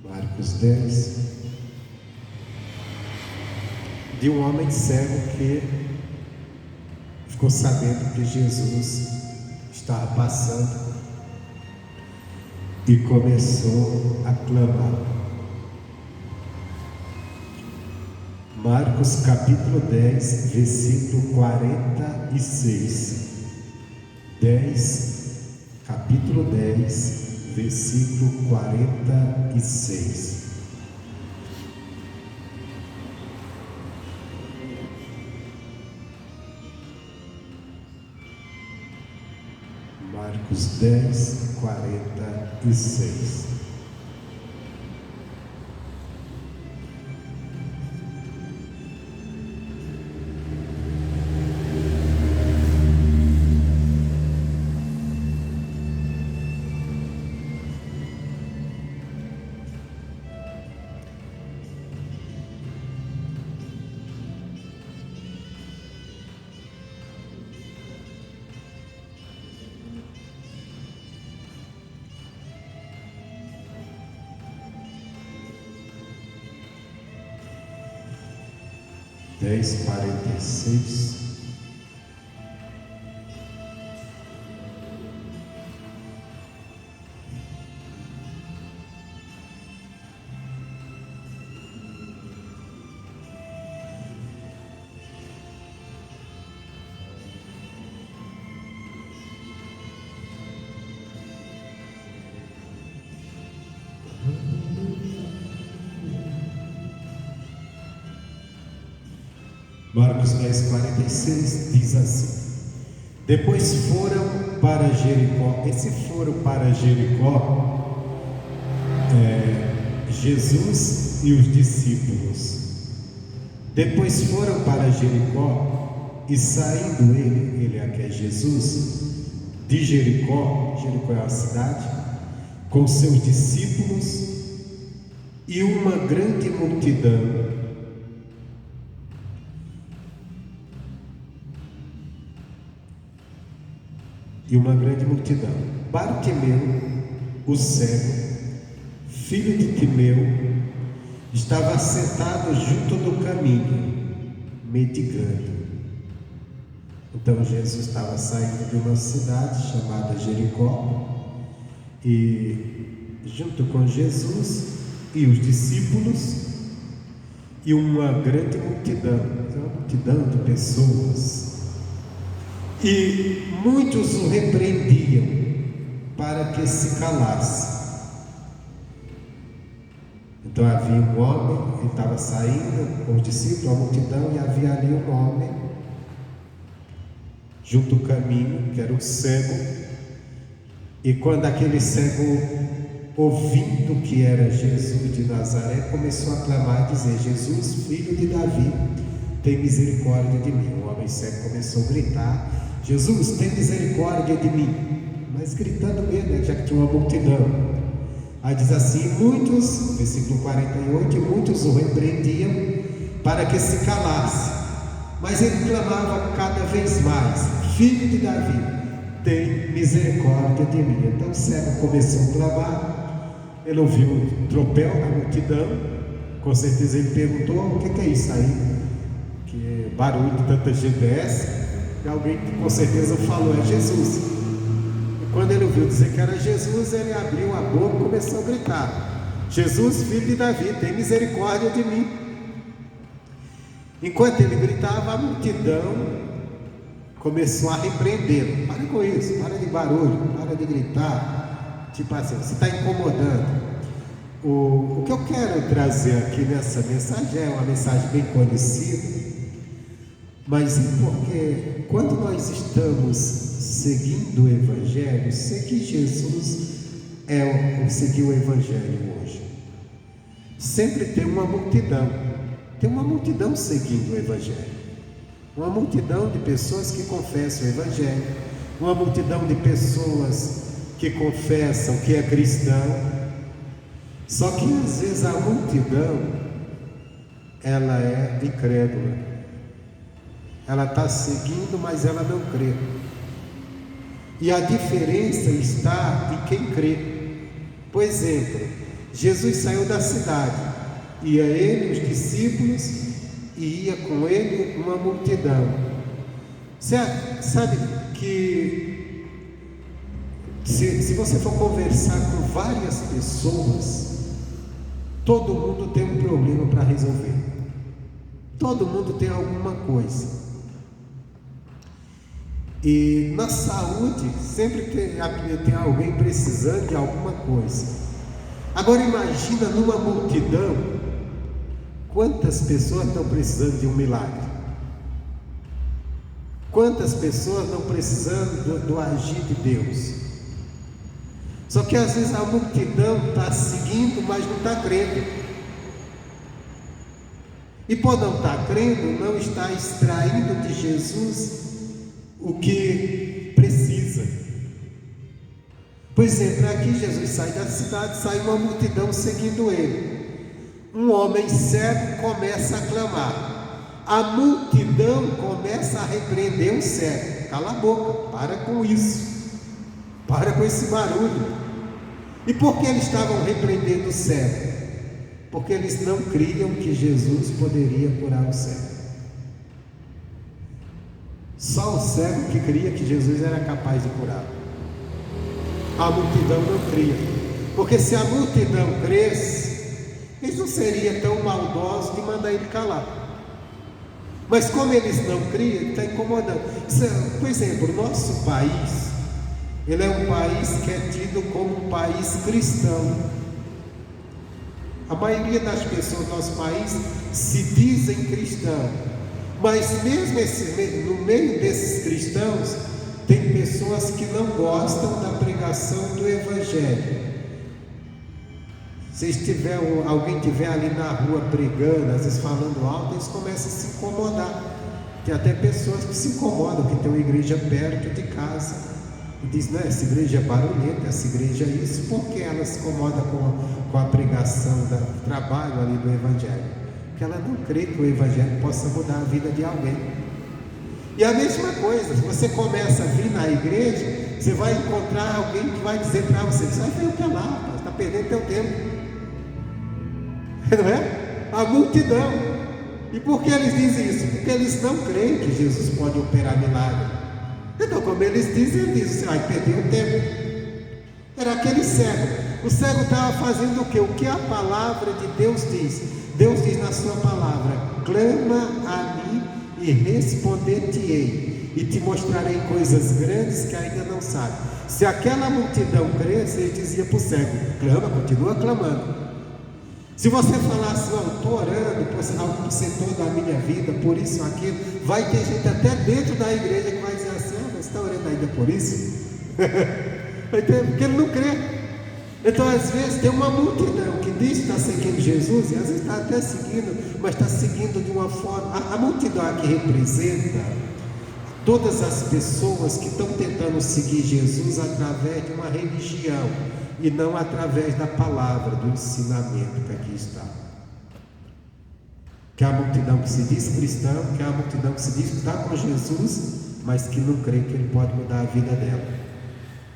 Marcos 10, de um homem cego que ficou sabendo que Jesus estava passando e começou a clamar. Marcos capítulo 10, versículo 46. Capítulo 10, versículo 46. Marcos 10, 46. Dez, 46. Marcos 10, 46 diz assim: depois foram para Jericó. Esse foram para Jericó, Jesus e os discípulos. Depois foram para Jericó, e saindo ele aqui é Jesus, de Jericó é uma cidade, com seus discípulos e uma grande multidão. Bartimeu, o cego, filho de Timeu, estava sentado junto do caminho, mendigando. Então Jesus estava saindo de uma cidade chamada Jericó, e junto com Jesus e os discípulos e uma grande multidão, uma multidão de pessoas. E muitos o repreendiam para que se calasse. Então havia um homem, ele estava saindo com os discípulos, a multidão, e havia ali um homem junto ao caminho, que era um cego. E quando aquele cego, ouvindo que era Jesus de Nazaré, começou a clamar e dizer: Jesus, filho de Davi, tem misericórdia de mim. O homem cego começou a gritar: Jesus, tem misericórdia de mim. Mas gritando mesmo, já que tinha uma multidão. Aí diz assim: muitos, versículo 48, muitos o repreendiam para que se calasse, mas ele clamava cada vez mais: filho de Davi, tem misericórdia de mim. Então o cego começou a clamar. Ele ouviu o tropel da multidão. Com certeza ele perguntou: o que é isso aí? Que barulho de tanta gente é essa? E alguém com certeza falou: é Jesus. E quando ele ouviu dizer que era Jesus, ele abriu a boca e começou a gritar: Jesus, filho de Davi, tem misericórdia de mim. Enquanto ele gritava, a multidão começou a repreendê-lo: para com isso, para de barulho, para de gritar, tipo assim, você está incomodando. O que eu quero trazer aqui nessa mensagem é uma mensagem bem conhecida, mas é porque quando nós estamos seguindo o Evangelho, seguir Jesus é seguir o Evangelho hoje. Sempre tem uma multidão seguindo o Evangelho, uma multidão de pessoas que confessam o Evangelho, uma multidão de pessoas que confessam que é cristão. Só que às vezes a multidão, ela é incrédula, ela está seguindo, mas ela não crê. E a diferença está em quem crê. Por exemplo, Jesus saiu da cidade, ia ele, os discípulos, e ia com ele uma multidão. Você sabe que se você for conversar com várias pessoas, todo mundo tem um problema para resolver. Todo mundo tem alguma coisa. E na saúde sempre tem alguém precisando de alguma coisa. Agora imagina numa multidão, quantas pessoas estão precisando de um milagre? Quantas pessoas estão precisando do agir de Deus? Só que às vezes a multidão está seguindo, mas não está crendo. E por não estar crendo, não está extraindo de Jesus o que precisa. Por exemplo, aqui Jesus sai da cidade, sai uma multidão seguindo ele. Um homem cego começa a clamar. A multidão começa a repreender o cego. Cala a boca, para com isso. Para com esse barulho. E por que eles estavam repreendendo o cego? Porque eles não criam que Jesus poderia curar o cego. Só o cego que cria que Jesus era capaz de curar. A multidão não cria. Porque se a multidão cresce, eles não seriam tão maldosos de mandar ele calar. Mas como eles não criam, ele está incomodando. Por exemplo, o nosso país, ele é um país que é tido como um país cristão. A maioria das pessoas do nosso país se dizem cristãos. Mas mesmo no meio desses cristãos, tem pessoas que não gostam da pregação do Evangelho. Se alguém estiver ali na rua pregando, às vezes falando alto, eles começam a se incomodar. Tem até pessoas que se incomodam, que tem uma igreja perto de casa. E diz, não, essa igreja é barulhenta, essa igreja é isso. Por que ela se incomoda com a pregação do trabalho ali do Evangelho? Porque ela não crê que o Evangelho possa mudar a vida de alguém. E a mesma coisa, se você começa a vir na igreja, você vai encontrar alguém que vai dizer para você, você vai ver o que é lá, você está perdendo teu tempo. Não é? A multidão. E por que eles dizem isso? Porque eles não creem que Jesus pode operar milagre. Então, como eles dizem, você vai perder o tempo. Era aquele cego. O cego estava fazendo o quê? O que a palavra de Deus diz? Deus diz na sua palavra: clama a mim e responder-te-ei, e te mostrarei coisas grandes que ainda não sabe. Se aquela multidão cresce, ele dizia para o cego: clama, continua clamando. Se você falar assim, estou orando por algum setor da minha vida, por isso ou aquilo, vai ter gente até dentro da igreja que vai dizer assim: você está orando ainda por isso? Porque ele não crê. Então às vezes tem uma multidão que diz que está seguindo Jesus, e às vezes está até seguindo, mas está seguindo de uma forma. A multidão aqui representa todas as pessoas que estão tentando seguir Jesus através de uma religião, e não através da palavra, do ensinamento que aqui está. Que é a multidão que se diz cristã, que é a multidão que se diz que está com Jesus, mas que não crê que ele pode mudar a vida dela,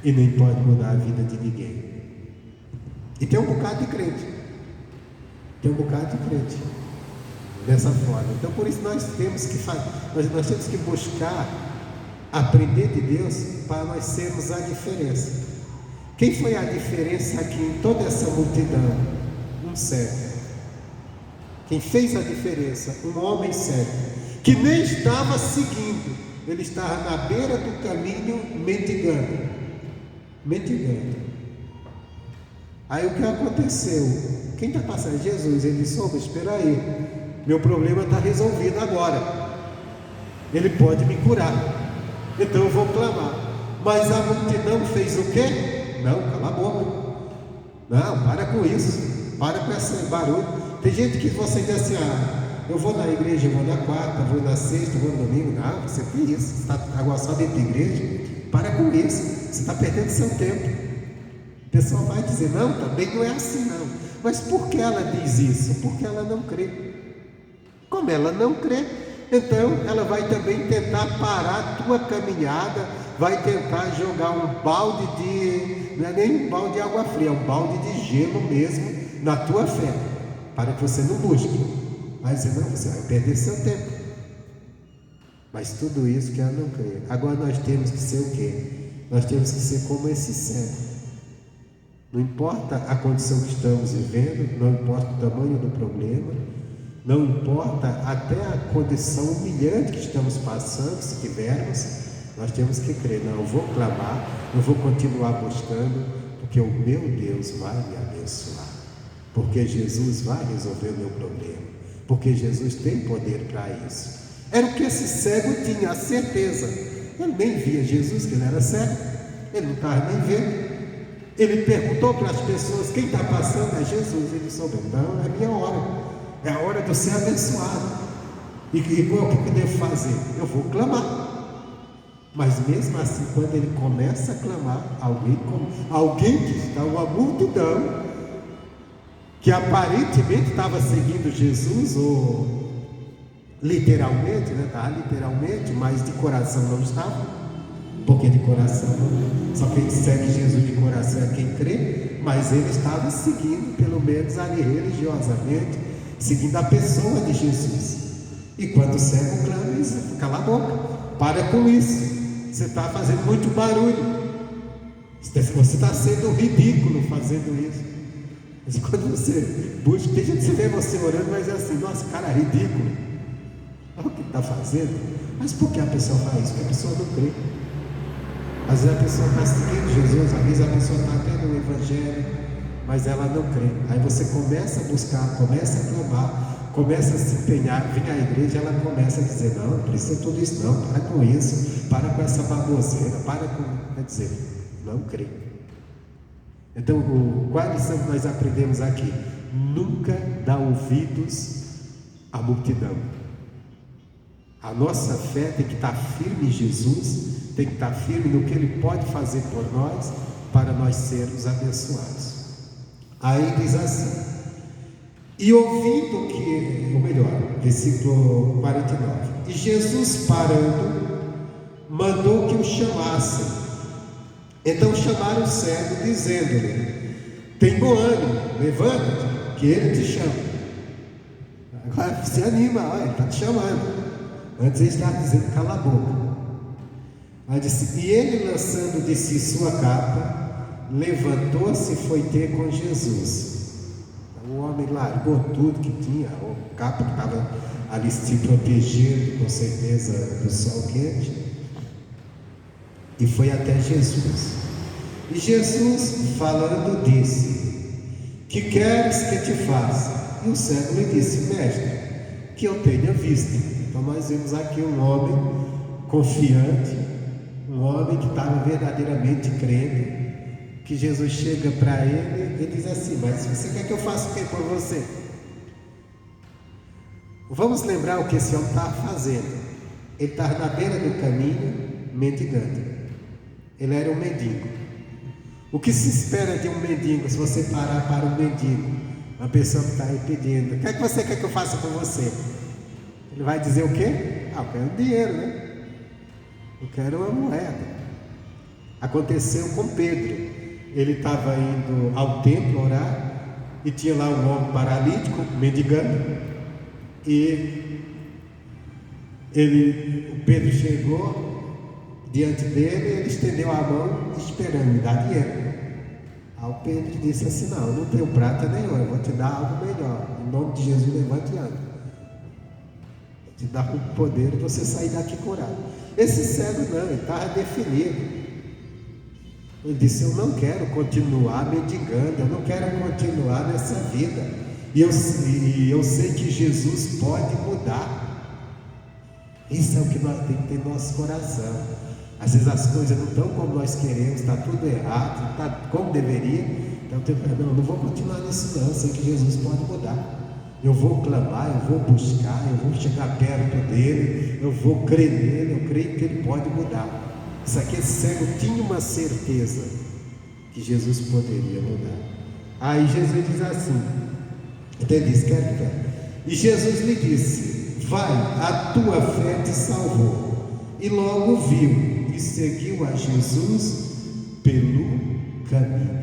e nem pode mudar a vida de ninguém. E tem um bocado de crente, dessa forma. Então por isso nós temos que buscar aprender de Deus, para nós sermos a diferença. Quem foi a diferença aqui em toda essa multidão? Um cego. Quem fez a diferença? Um homem cego, que nem estava seguindo, ele estava na beira do caminho mendigando. Aí o que aconteceu? Quem está passando? Jesus. Ele disse: espera aí, meu problema está resolvido agora, ele pode me curar, então eu vou clamar. Mas a multidão fez o quê? Não, cala a boca, não, para com isso, para com esse barulho. Tem gente que você diz assim: eu vou na igreja, eu vou na quarta, vou na sexta, vou no domingo. Não, você fez isso, você está agora só dentro da igreja. Para com isso, você está perdendo seu tempo. O pessoal vai dizer: não, também não é assim não. Mas por que ela diz isso? Porque ela não crê. Como ela não crê, Então ela vai também tentar parar a tua caminhada, vai tentar jogar um balde não é nem um balde de água fria, é um balde de gelo mesmo na tua fé, para que você não busque. Vai dizer, não, você vai perder seu tempo. Mas tudo isso que ela não crê. Agora nós temos que ser o quê? Nós temos que ser como esse cego. Não importa a condição que estamos vivendo, não importa o tamanho do problema, não importa até a condição humilhante que estamos passando, se tivermos, nós temos que crer. Não, eu vou clamar, eu vou continuar buscando, porque o meu Deus vai me abençoar, porque Jesus vai resolver o meu problema, porque Jesus tem poder para isso. Era o que esse cego tinha, a certeza. Ele nem via Jesus, que ele era cego, ele não estava nem vendo. Ele perguntou para as pessoas, quem está passando é Jesus. Ele soube, então é a minha hora, é a hora de eu ser abençoado. E o que eu devo fazer? Eu vou clamar. Mas mesmo assim, quando ele começa a clamar, alguém que está, uma multidão, que aparentemente estava seguindo Jesus, ou literalmente, né? Estava literalmente, mas de coração não estava. Porque de coração, só quem segue Jesus de coração é quem crê, mas ele estava seguindo, pelo menos ali religiosamente, seguindo a pessoa de Jesus. E quando o cego clama, ele diz, cala a boca, para com isso, você está fazendo muito barulho, você está sendo ridículo fazendo isso. Mas quando você busca, tem gente que vê você orando, mas é assim, nossa, cara, é ridículo, olha o que está fazendo. Mas por que a pessoa faz isso? Porque a pessoa não crê. Às vezes a pessoa está seguindo Jesus, às vezes a pessoa está tendo o Evangelho, mas ela não crê. Aí você começa a buscar, começa a clamar, começa a se empenhar, vem à igreja, ela começa a dizer, não precisa tudo isso não, para com isso, para com essa baboseira, quer dizer, não crê. Então, qual lição que nós aprendemos aqui? Nunca dá ouvidos à multidão. A nossa fé tem que estar firme em Jesus, tem que estar firme no que Ele pode fazer por nós, para nós sermos abençoados. Aí diz assim, e ouvindo que, ou melhor, versículo 49, e Jesus parando, mandou que o chamassem. Então chamaram o cego, dizendo-lhe, tem bom ânimo, levanta-te, que ele te chama. Agora se anima, olha, ele está te chamando. Antes ele estava dizendo, cala a boca. Aí disse, e ele, lançando de si sua capa, levantou-se e foi ter com Jesus. O homem largou tudo que tinha, a capa que estava ali se protegendo, com certeza, do sol quente, e foi até Jesus. E Jesus, falando, disse, que queres que te faça? E o cego lhe disse, mestre, que eu tenha visto. Então nós vemos aqui um homem confiante, um homem que estava verdadeiramente crendo, que Jesus chega para ele e diz assim, mas você quer que eu faça o que por você? Vamos lembrar o que esse homem estava fazendo. Ele estava na beira do caminho, mendigando. Ele era um mendigo. O que se espera de um mendigo, se você parar para um mendigo, uma pessoa que está aí pedindo, o que é que você quer que eu faça por você? Ele vai dizer o quê? Eu quero dinheiro, né? Eu quero uma moeda. Aconteceu com Pedro. Ele estava indo ao templo orar, e tinha lá um homem paralítico, mendigando, e o Pedro chegou diante dele, ele estendeu a mão, esperando, me dar dinheiro. Aí o Pedro disse assim, não, eu não tenho prata nenhuma, eu vou te dar algo melhor, em nome de Jesus, levante e anda. Te dá o poder de você sair daqui curado. Esse cego não, ele estava definido. Ele disse, eu não quero continuar mendigando, eu não quero continuar nessa vida, e eu sei que Jesus pode mudar. Isso é o que nós temos que ter no nosso coração. Às vezes as coisas não estão como nós queremos, está tudo errado, não está como deveria. Então eu não vou continuar nisso não, eu sei que Jesus pode mudar. Eu vou clamar, eu vou buscar, eu vou chegar perto dele, eu vou crer nele, eu creio que ele pode mudar. Isso aqui, esse cego tinha uma certeza que Jesus poderia mudar. Aí Jesus diz assim, então ele diz, quer. E Jesus lhe disse, vai, a tua fé te salvou. E logo viu e seguiu a Jesus pelo caminho.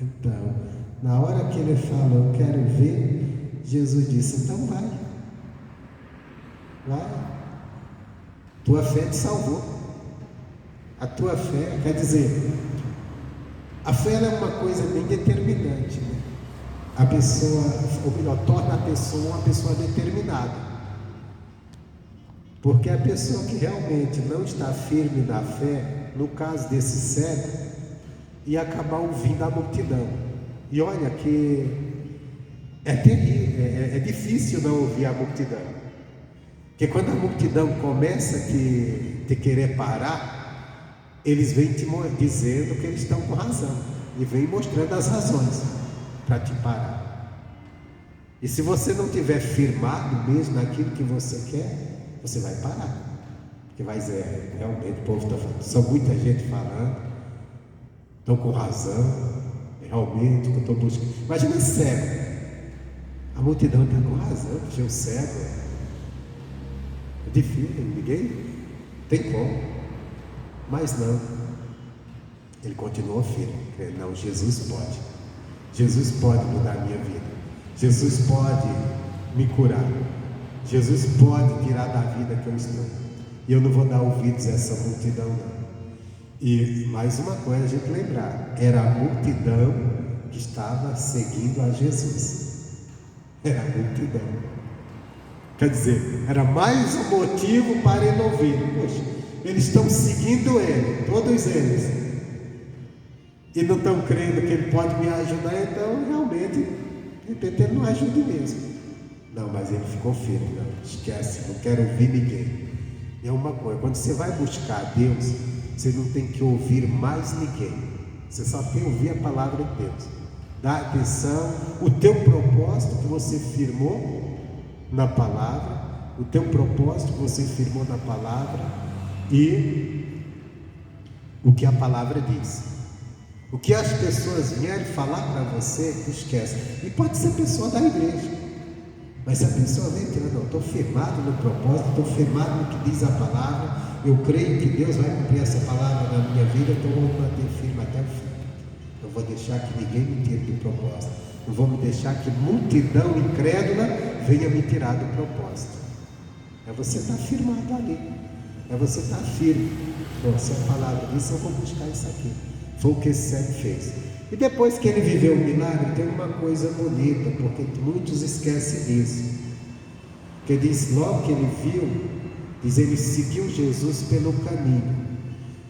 Então, na hora que ele falou, quero ver, Jesus disse, então vai, tua fé te salvou. A tua fé, quer dizer, a fé é uma coisa bem determinante, né? A pessoa, ou melhor, torna a pessoa uma pessoa determinada. Porque a pessoa que realmente não está firme na fé, no caso desse cego, ia acabar ouvindo a multidão. E olha que é terrível, é difícil não ouvir a multidão. Porque quando a multidão começa a te querer parar, eles vêm te dizendo que eles estão com razão. E vêm mostrando as razões para te parar. E se você não tiver firmado mesmo naquilo que você quer, você vai parar. Porque vai dizer, realmente o povo está falando, são muita gente falando, estão com razão, realmente eu estou buscando. Imagina cego. A multidão está com razão, porque o cego é difícil, ninguém tem como. Mas não, ele continuou firme. Não, Jesus pode. Jesus pode mudar a minha vida. Jesus pode me curar. Jesus pode tirar da vida que eu estou. E eu não vou dar ouvidos a essa multidão, não. E mais uma coisa a gente lembrar, era a multidão que estava seguindo a Jesus. Era a multidão. Quer dizer, era mais um motivo para ele ouvir. Poxa, eles estão seguindo ele, todos eles, e não estão crendo que ele pode me ajudar, então realmente, de repente ele não ajuda mesmo. Não, mas ele ficou firme, não, esquece, não quero ouvir ninguém. É uma coisa, quando você vai buscar Deus, você não tem que ouvir mais ninguém, você só tem que ouvir a palavra de Deus. Dá atenção, o teu propósito que você firmou na palavra, o teu propósito que você firmou na palavra, e o que a palavra diz. O que as pessoas vierem falar para você, esquece. E pode ser pessoa da igreja, mas se a pessoa vem dizendo, não, estou firmado no propósito, estou firmado no que diz a palavra, eu creio que Deus vai cumprir essa palavra na minha vida, então eu vou manter firme até o fim. Não vou deixar que ninguém me tire do propósito. Não vou me deixar que multidão incrédula venha me tirar do propósito. É você estar firmado ali. É você estar firme. Bom, se a palavra diz, eu vou buscar isso aqui. Foi o que esse cego fez. E depois que ele viveu o milagre, tem uma coisa bonita, porque muitos esquecem disso. Que diz, logo que ele viu, diz, ele seguiu Jesus pelo caminho.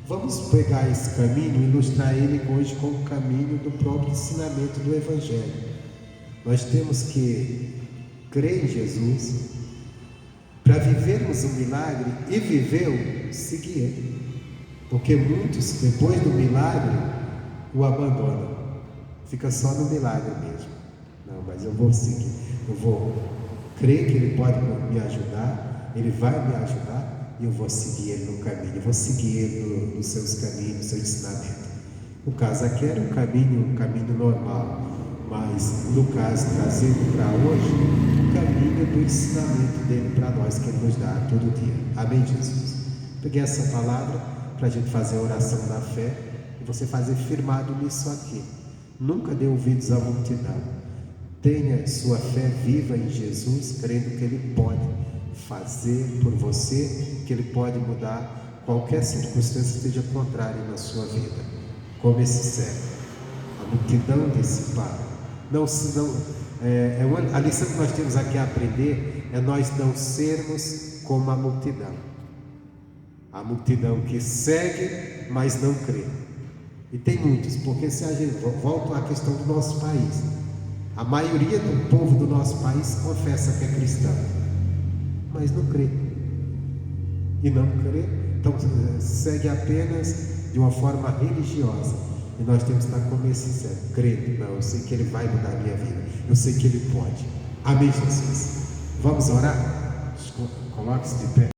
Vamos pegar esse caminho e ilustrar ele hoje com o caminho do próprio ensinamento do Evangelho. Nós temos que crer em Jesus, para vivermos o milagre e viveu, seguir ele. Porque muitos, depois do milagre, o abandonam. Fica só no milagre mesmo. Não, mas eu vou seguir. Eu vou crer que ele pode me ajudar, ele vai me ajudar, e eu vou seguir ele no caminho. Eu vou seguir ele nos seus caminhos, no seu ensinamento. No caso aqui era um caminho normal. Mas, no caso, trazendo para hoje, o caminho do ensinamento dele para nós, que ele nos dá todo dia. Amém, Jesus? Peguei essa palavra para a gente fazer a oração da fé e você fazer firmado nisso aqui. Nunca dê ouvidos à multidão. Tenha sua fé viva em Jesus, crendo que ele pode fazer por você, que ele pode mudar qualquer circunstância que esteja contrária na sua vida. Como esse cego. A multidão dissipada. A lição que nós temos aqui a aprender é nós não sermos como a multidão. A multidão que segue, mas não crê. E tem muitos, porque se a gente volta à questão do nosso país, a maioria do povo do nosso país confessa que é cristão, mas não crê. E não crê, então segue apenas de uma forma religiosa. E nós temos que estar como esse cego, crendo, não, eu sei que ele vai mudar a minha vida, eu sei que ele pode. Amém, Jesus? Vamos orar? Coloque-se de pé.